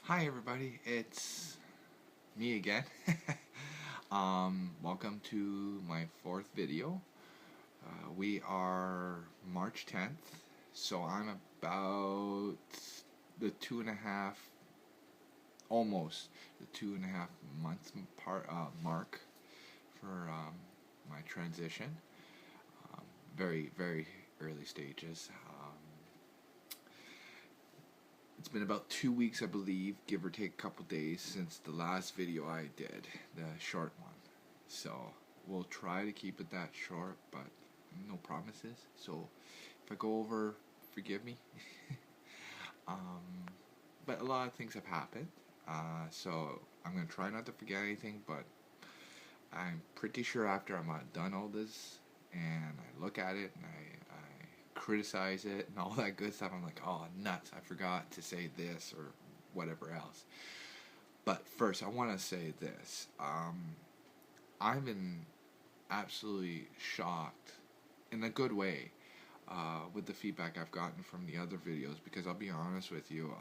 Hi everybody, it's me again. Welcome to my fourth video. We are March 10th, so I'm about the almost the 2.5 months mark for my transition. Very, very early stages. It's been about 2 weeks, I believe, give or take a couple days, since the last video I did, the short one. So we'll try to keep it that short, but no promises. So if I go over, forgive me. But a lot of things have happened. So I'm going to try not to forget anything, but I'm pretty sure after I'm done all this and I look at it and I criticize it and all that good stuff, I'm like, oh, nuts, I forgot to say this or whatever else. But first, I want to say this. I've been absolutely shocked, in a good way, with the feedback I've gotten from the other videos, because I'll be honest with you,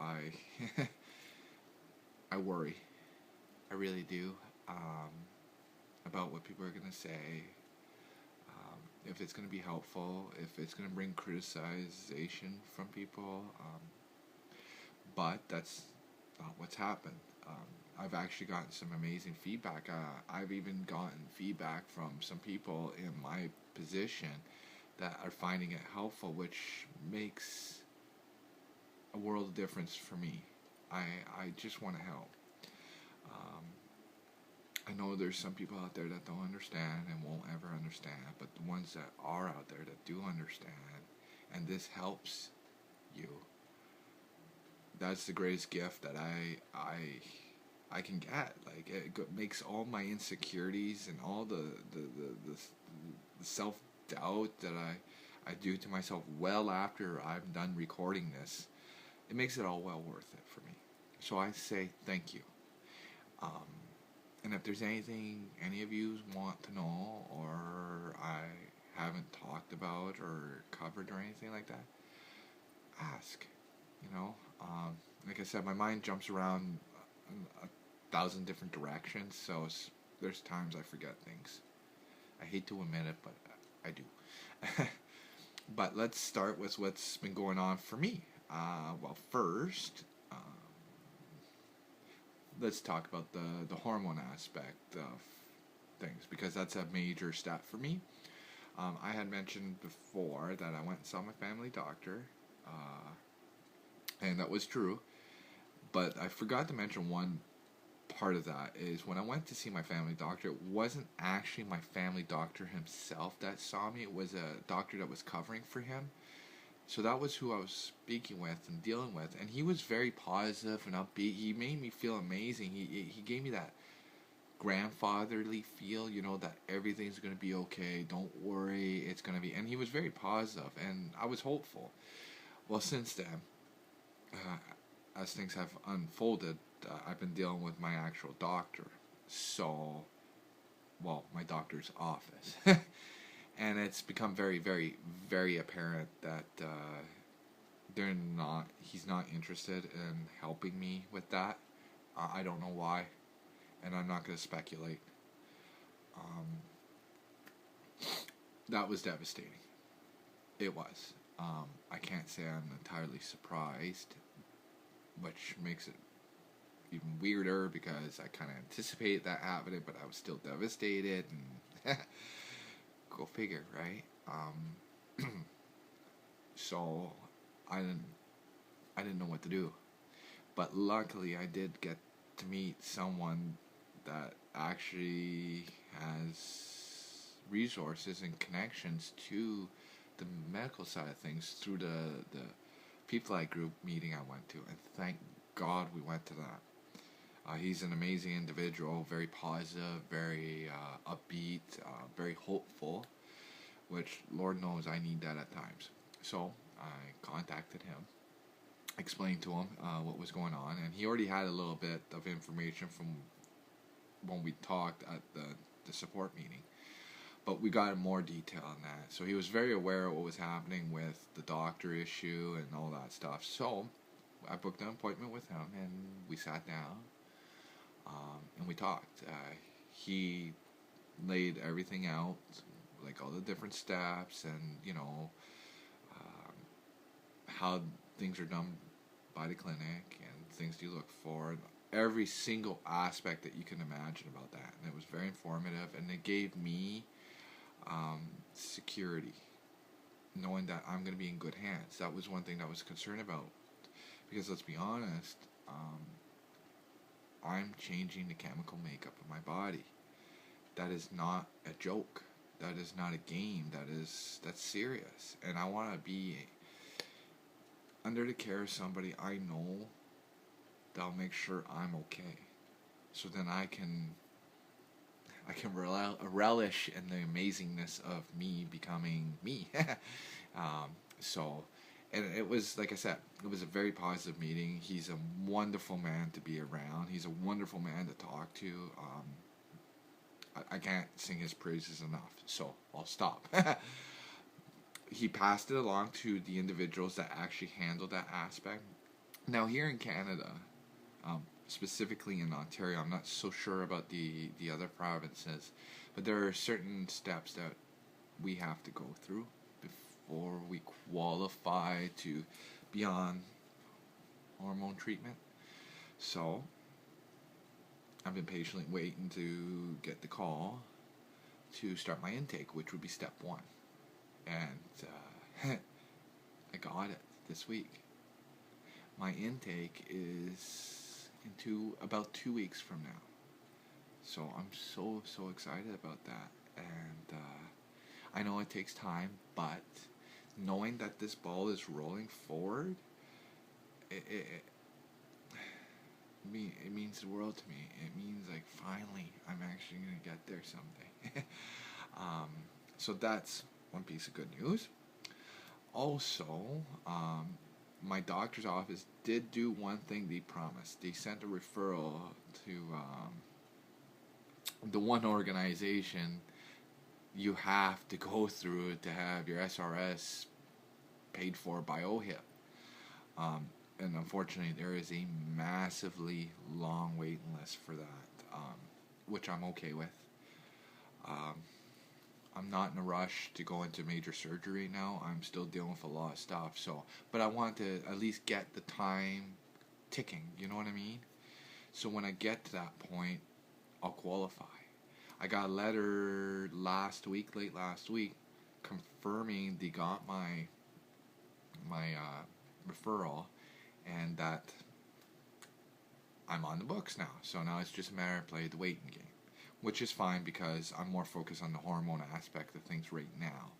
I worry. I really do. About what people are going to say, if it's going to be helpful, if it's going to bring criticization from people. But that's not what's happened. I've actually gotten some amazing feedback. I've even gotten feedback from some people in my position that are finding it helpful, which makes a world of difference for me. I just want to help. I know there's some people out there that don't understand and won't ever understand, but the ones that are out there that do understand, and this helps you, that's the greatest gift that I can get. Like, it makes all my insecurities and all the self-doubt that I do to myself well after I'm done recording this, it makes it all well worth it for me. So I say thank you. And if there's anything any of you want to know, or I haven't talked about or covered or anything like that, ask. Like I said, my mind jumps around a thousand different directions, so there's times I forget things. I hate to admit it, but I do. But let's start with what's been going on for me. Well, first, let's talk about the hormone aspect of things, because that's a major step for me. I had mentioned before that I went and saw my family doctor, and that was true. But I forgot to mention one part of that is when I went to see my family doctor, it wasn't actually my family doctor himself that saw me. It was a doctor that was covering for him. So that was who I was speaking with and dealing with, and he was very positive and upbeat. He made me feel amazing. He gave me that grandfatherly feel, that everything's going to be okay. Don't worry, it's going to be. And he was very positive, and I was hopeful. Well, since then, as things have unfolded, I've been dealing with my actual doctor. So, well, my doctor's office. And it's become very, very, very apparent that he's not interested in helping me with that. I don't know why, and I'm not going to speculate. That was devastating. It was. I can't say I'm entirely surprised, which makes it even weirder, because I kind of anticipated that happening, but I was still devastated, and go figure, right? So I didn't know what to do, but luckily I did get to meet someone that actually has resources and connections to the medical side of things through the People Eye group meeting I went to, and thank God we went to that. He's an amazing individual, very positive, very upbeat, very hopeful, which Lord knows I need that at times. So I contacted him, explained to him what was going on, and he already had a little bit of information from when we talked at the support meeting. But we got more detail on that. So he was very aware of what was happening with the doctor issue and all that stuff. So I booked an appointment with him, and we sat down, and we talked. He laid everything out, like all the different steps, and um, how things are done by the clinic, and things you look for. Every single aspect that you can imagine about that, and it was very informative, and it gave me security, knowing that I'm going to be in good hands. That was one thing that I was concerned about, because let's be honest, I'm changing the chemical makeup of my body. That is not a joke. That is not a game. That's serious. And I want to be under the care of somebody I know that'll make sure I'm okay. So then I can relish in the amazingness of me becoming me. So, and it was, like I said, it was a very positive meeting. He's a wonderful man to be around. He's a wonderful man to talk to. I can't sing his praises enough, so I'll stop. He passed it along to the individuals that actually handle that aspect. Now, here in Canada, specifically in Ontario, I'm not so sure about the other provinces, but there are certain steps that we have to go through before we qualify to be on hormone treatment. So I've been patiently waiting to get the call to start my intake, which would be step 1. And I got it this week. My intake is into about 2 weeks from now. So I'm so excited about that. And I know it takes time, but knowing that this ball is rolling forward, it means the world to me. It means, like, finally I'm actually going to get there someday. So that's one piece of good news. Also, my doctor's office did do one thing they promised. They sent a referral to the one organization you have to go through to have your SRS paid for by OHIP. And unfortunately, there is a massively long waiting list for that, which I'm okay with. I'm not in a rush to go into major surgery now. I'm still dealing with a lot of stuff. But I want to at least get the time ticking. You know what I mean? So when I get to that point, I'll qualify. I got a letter late last week, confirming they got my referral, and that I'm on the books now. So now it's just a matter of playing the waiting game, which is fine because I'm more focused on the hormone aspect of things right now.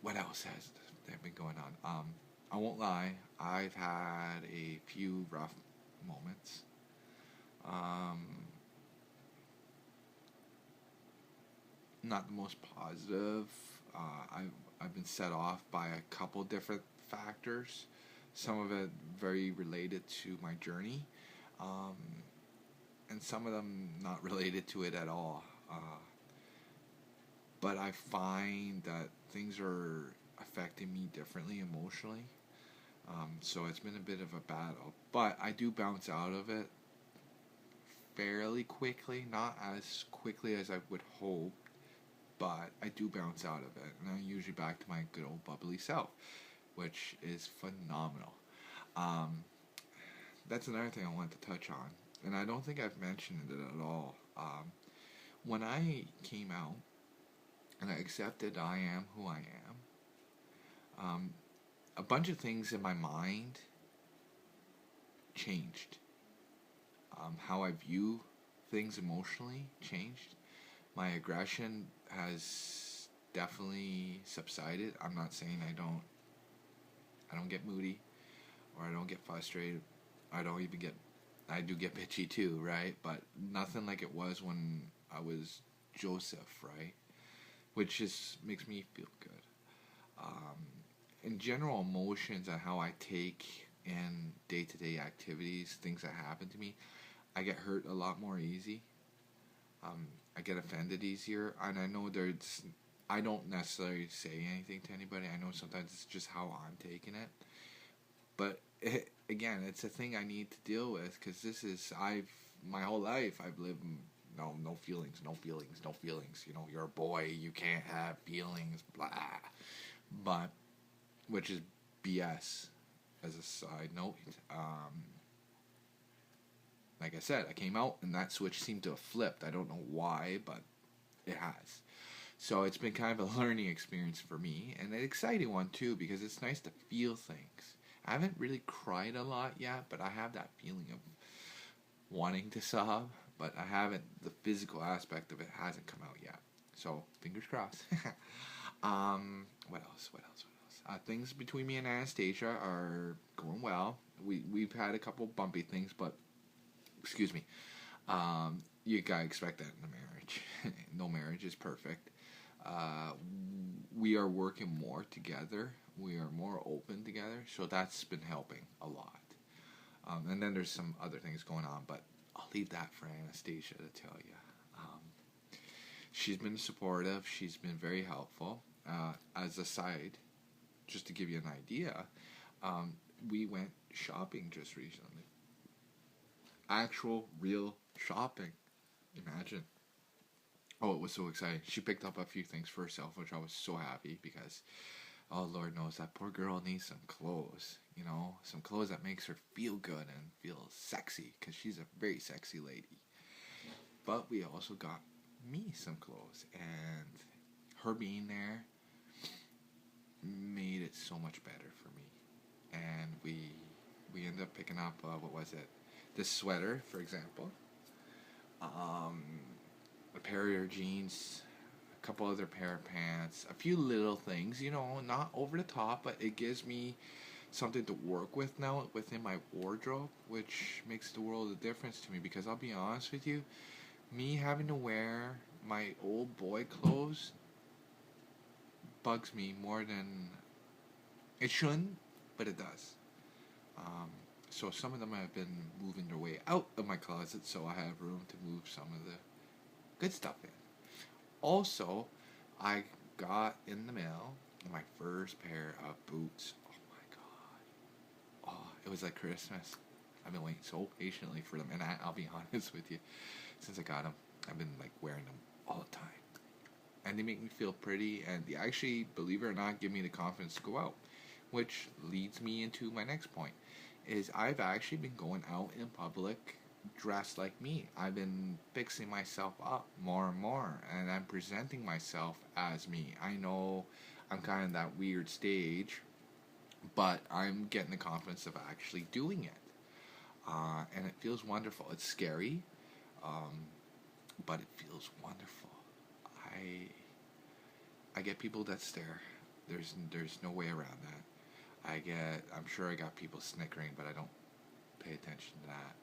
What else has been going on? I won't lie, I've had a few rough moments. Not the most positive. I've been set off by a couple different factors. Some of it very related to my journey, and some of them not related to it at all. But I find that things are affecting me differently emotionally. So it's been a bit of a battle. But I do bounce out of it fairly quickly. Not as quickly as I would hope, but I do bounce out of it. And I'm usually back to my good old bubbly self, which is phenomenal. That's another thing I want to touch on. And I don't think I've mentioned it at all. When I came out and I accepted I am who I am, a bunch of things in my mind changed. How I view things emotionally changed. My aggression has definitely subsided. I'm not saying I don't get moody, or I don't get frustrated. I do get bitchy too, right? But nothing like it was when I was Joseph, right? Which just makes me feel good. In general, emotions and how I take in day-to-day activities, things that happen to me, I get hurt a lot more easy. I get offended easier, and I know I don't necessarily say anything to anybody. I know sometimes it's just how I'm taking it. But again, it's a thing I need to deal with because this is my whole life I've lived. No feelings, no feelings, no feelings. You know, you're a boy, you can't have feelings, blah. But which is BS. As a side note, like I said, I came out and that switch seemed to have flipped. I don't know why, but it has. So it's been kind of a learning experience for me, and an exciting one too, because it's nice to feel things. I haven't really cried a lot yet, but I have that feeling of wanting to sob, but I haven't, the physical aspect of it hasn't come out yet. So, fingers crossed. What else? Things between me and Anastasia are going well. We've had a couple bumpy things, but excuse me. You gotta expect that in a marriage. No marriage is perfect. Uh, we are working more together. We are more open together, so that's been helping a lot. And then there's some other things going on, but I'll leave that for Anastasia to tell you. She's been supportive. She's been very helpful. As a side, just to give you an idea, we went shopping just recently. Actual, real shopping. Imagine. Oh, it was so exciting. She picked up a few things for herself, which I was so happy because, oh, Lord knows that poor girl needs some clothes. You know, some clothes that makes her feel good and feel sexy because she's a very sexy lady. But we also got me some clothes, and her being there made it so much better for me. And we ended up picking up what was it? This sweater, for example. A pair of jeans, a couple other pair of pants, a few little things, you know, not over the top, but it gives me something to work with now within my wardrobe, which makes the world of difference to me because I'll be honest with you, me having to wear my old boy clothes bugs me more than it shouldn't, but it does. Um, so some of them have been moving their way out of my closet, so I have room to move some of the good stuff in. Also, I got in the mail my first pair of boots. Oh my god. Oh, it was like Christmas. I've been waiting so patiently for them, and I'll be honest with you, since I got them, I've been like wearing them all the time. And they make me feel pretty, and they actually, believe it or not, give me the confidence to go out. Which leads me into my next point, is I've actually been going out in public dressed like me. I've been fixing myself up more and more, and I'm presenting myself as me. I know I'm kind of that weird stage, but I'm getting the confidence of actually doing it. And it feels wonderful. It's scary, um, but it feels wonderful. I I get people that stare. There's no way around that. I'm sure I got people snickering, but I don't pay attention to that.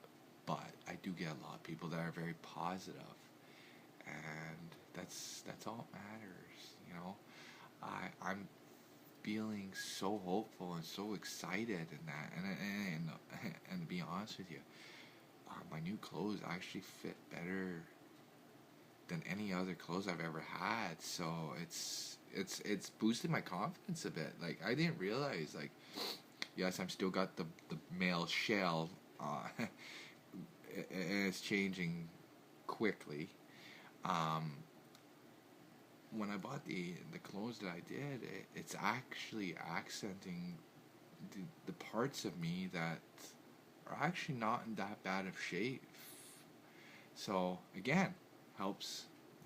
But I do get a lot of people that are very positive, and that's all that matters. You know, I'm feeling so hopeful and so excited in that, and to be honest with you, my new clothes actually fit better than any other clothes I've ever had. So it's boosted my confidence a bit. Like I didn't realize, like, yes, I'm still got the male shell, and it's changing quickly. Um, when I bought the clothes that I did, it's actually accenting the parts of me that are actually not in that bad of shape. So again, helps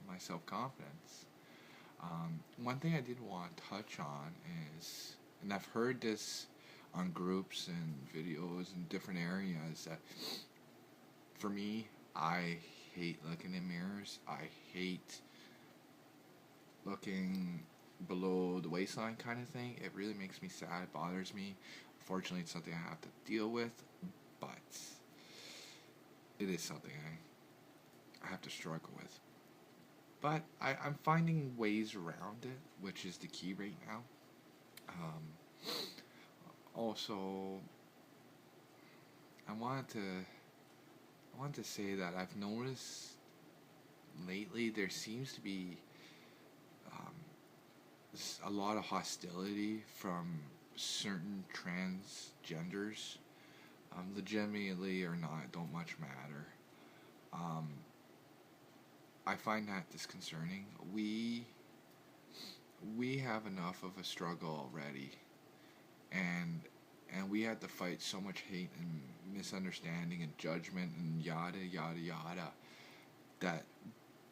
my self confidence. One thing I did want to touch on is, and I've heard this on groups and videos in different areas, that for me, I hate looking in mirrors. I hate looking below the waistline kind of thing. It really makes me sad. It bothers me. Unfortunately, it's something I have to deal with, but it is something I have to struggle with. But I'm finding ways around it, which is the key right now. Also, I wanted to say that I've noticed lately there seems to be a lot of hostility from certain transgenders, legitimately or not, don't much matter. Um, I find that disconcerting. We have enough of a struggle already, and we had to fight so much hate and misunderstanding and judgment and yada yada yada. That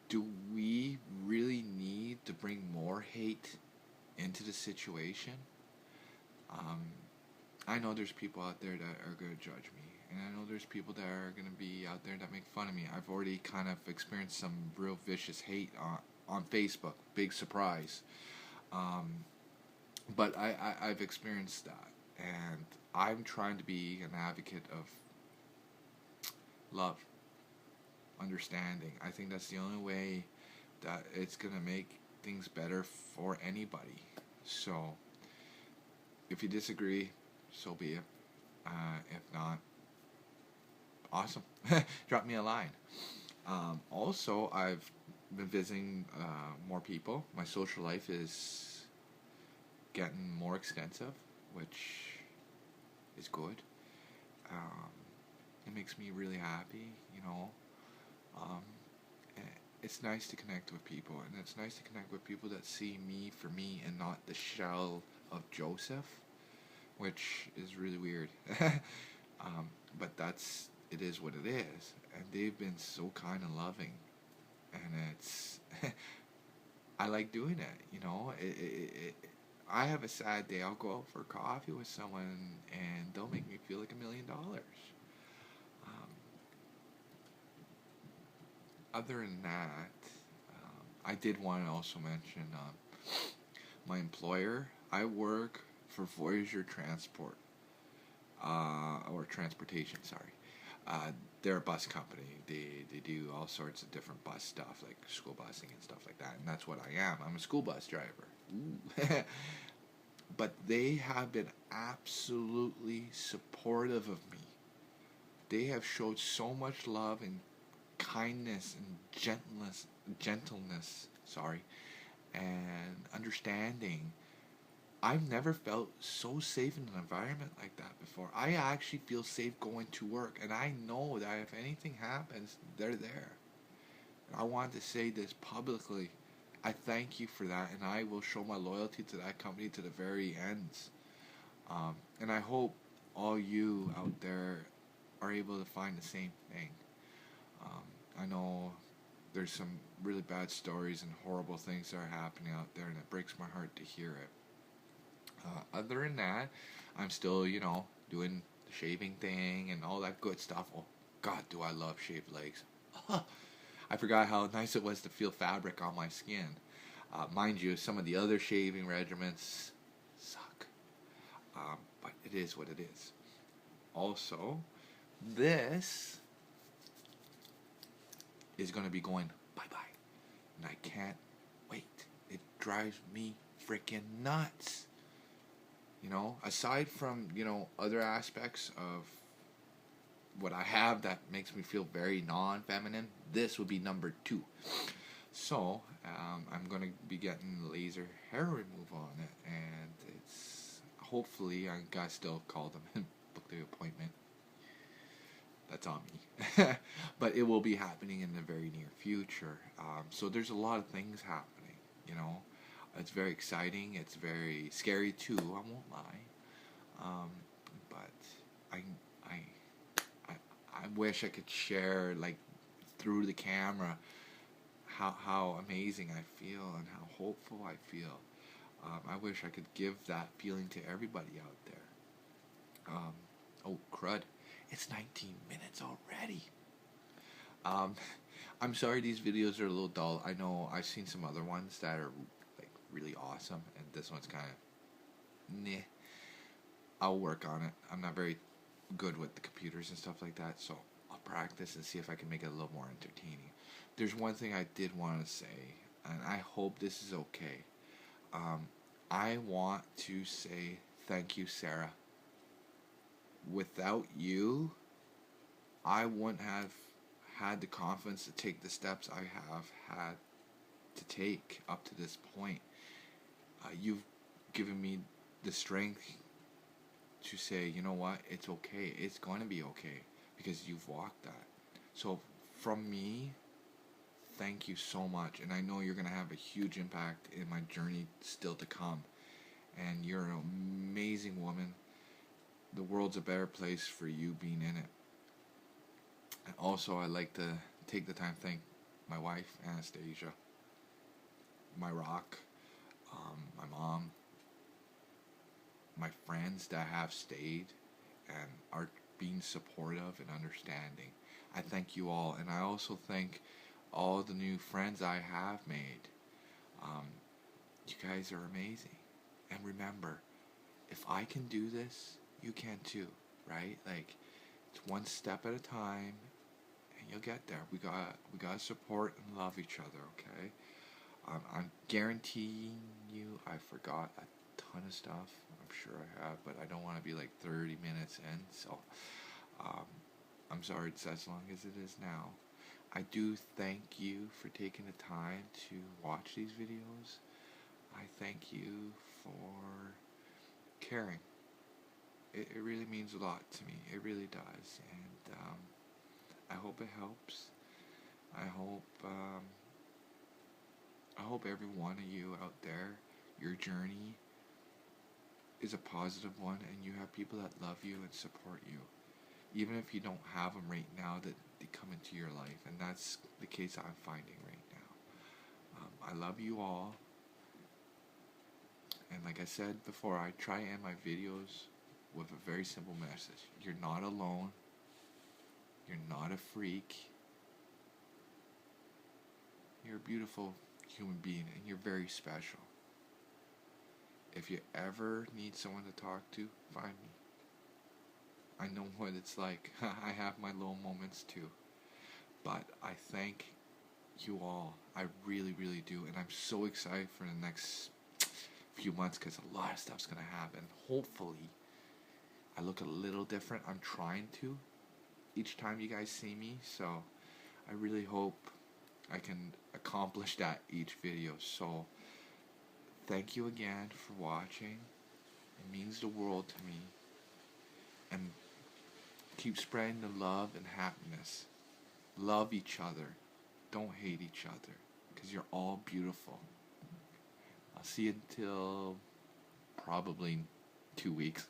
do we really need to bring more hate into the situation? Um, I know there's people out there that are going to judge me, and I know there's people that are going to be out there that make fun of me. I've already kind of experienced some real vicious hate on Facebook. Big surprise. Um, but I've experienced that, and I'm trying to be an advocate of love, understanding. I think that's the only way that it's going to make things better for anybody. So, if you disagree, so be it. If not, awesome. Drop me a line. Also, I've been visiting more people. My social life is getting more extensive, which is good. It makes me really happy, you know. Um, it's nice to connect with people, and it's nice to connect with people that see me for me and not the shell of Joseph, which is really weird. But it is what it is, and they've been so kind and loving, and it's I like doing it, you know. I have a sad day, I'll go out for coffee with someone and they'll make me feel like $1,000,000. Um, Other than that, I did want to also mention my employer. I work for Voyager Transport, or Transportation, sorry. They're a bus company. They do all sorts of different bus stuff, like school busing and stuff like that, and that's what I am. I'm a school bus driver. Ooh. But they have been absolutely supportive of me. They have showed so much love and kindness and gentleness, sorry, and understanding. I've never felt so safe in an environment like that before. I actually feel safe going to work, and I know that if anything happens, they're there. And I want to say this publicly. I thank you for that, and I will show my loyalty to that company to the very ends. And I hope all you out there are able to find the same thing. I know there's some really bad stories and horrible things that are happening out there, and it breaks my heart to hear it. Other than that, I'm still, doing the shaving thing and all that good stuff. Oh, God, do I love shaved legs. I forgot how nice it was to feel fabric on my skin. Mind you, some of the other shaving regimens suck. But it is what it is. Also, this is going to be going bye-bye. And I can't wait. It drives me freaking nuts. Aside from, other aspects of what I have that makes me feel very non-feminine, this would be number 2. So, I'm going to be getting laser hair removal on it, and it's, hopefully, I gotta still call them and book the appointment. That's on me. But it will be happening in the very near future. So there's a lot of things happening, It's very exciting. It's very scary too. I won't lie. But I wish I could share, like, through the camera how amazing I feel and how hopeful I feel. I wish I could give that feeling to everybody out there. Oh crud! It's 19 minutes already. I'm sorry these videos are a little dull. I know I've seen some other ones that are like really awesome, and this one's kind of meh. I'll work on it. I'm not very good with the computers and stuff like that, so I'll practice and see if I can make it a little more entertaining. There's one thing I did want to say, and I hope this is okay. I want to say thank you, Sarah. Without you, I wouldn't have had the confidence to take the steps I have had to take up to this point. You've given me the strength to say, you know what, it's okay. It's going to be okay because you've walked that. So from me, thank you so much. And I know you're going to have a huge impact in my journey still to come. And you're an amazing woman. The world's a better place for you being in it. And also, I'd like to take the time to thank my wife, Anastasia, my rock, my mom, my friends that have stayed and are being supportive and understanding. I thank you all, and I also thank all the new friends I have made. Um, you guys are amazing. And remember, if I can do this, you can too, right? Like, it's one step at a time, and you'll get there. We gotta support and love each other, okay? I'm guaranteeing you, I forgot a ton of stuff. I'm sure I have, but I don't want to be like 30 minutes in, so um, I'm sorry it's as long as it is now. I do thank you for taking the time to watch these videos. I thank you for caring. It really means a lot to me. It really does, and I hope it helps. I hope I hope every one of you out there, your journey is a positive one, and you have people that love you and support you. Even if you don't have them right now, that they come into your life, and that's the case I'm finding right now. I love you all, and like I said before, I try to end my videos with a very simple message. You're not alone. You're not a freak. You're a beautiful human being, and you're very special. If you ever need someone to talk to, find me. I know what it's like. I have my low moments too. But I thank you all. I really, really do. And I'm so excited for the next few months because a lot of stuff's going to happen. Hopefully, I look a little different. I'm trying to each time you guys see me. So I really hope I can accomplish that each video. So thank you again for watching. It means the world to me. And keep spreading the love and happiness. Love each other. Don't hate each other. Because you're all beautiful. I'll see you until probably 2 weeks.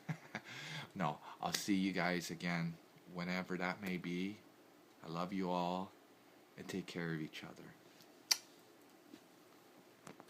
No, I'll see you guys again whenever that may be. I love you all. And take care of each other.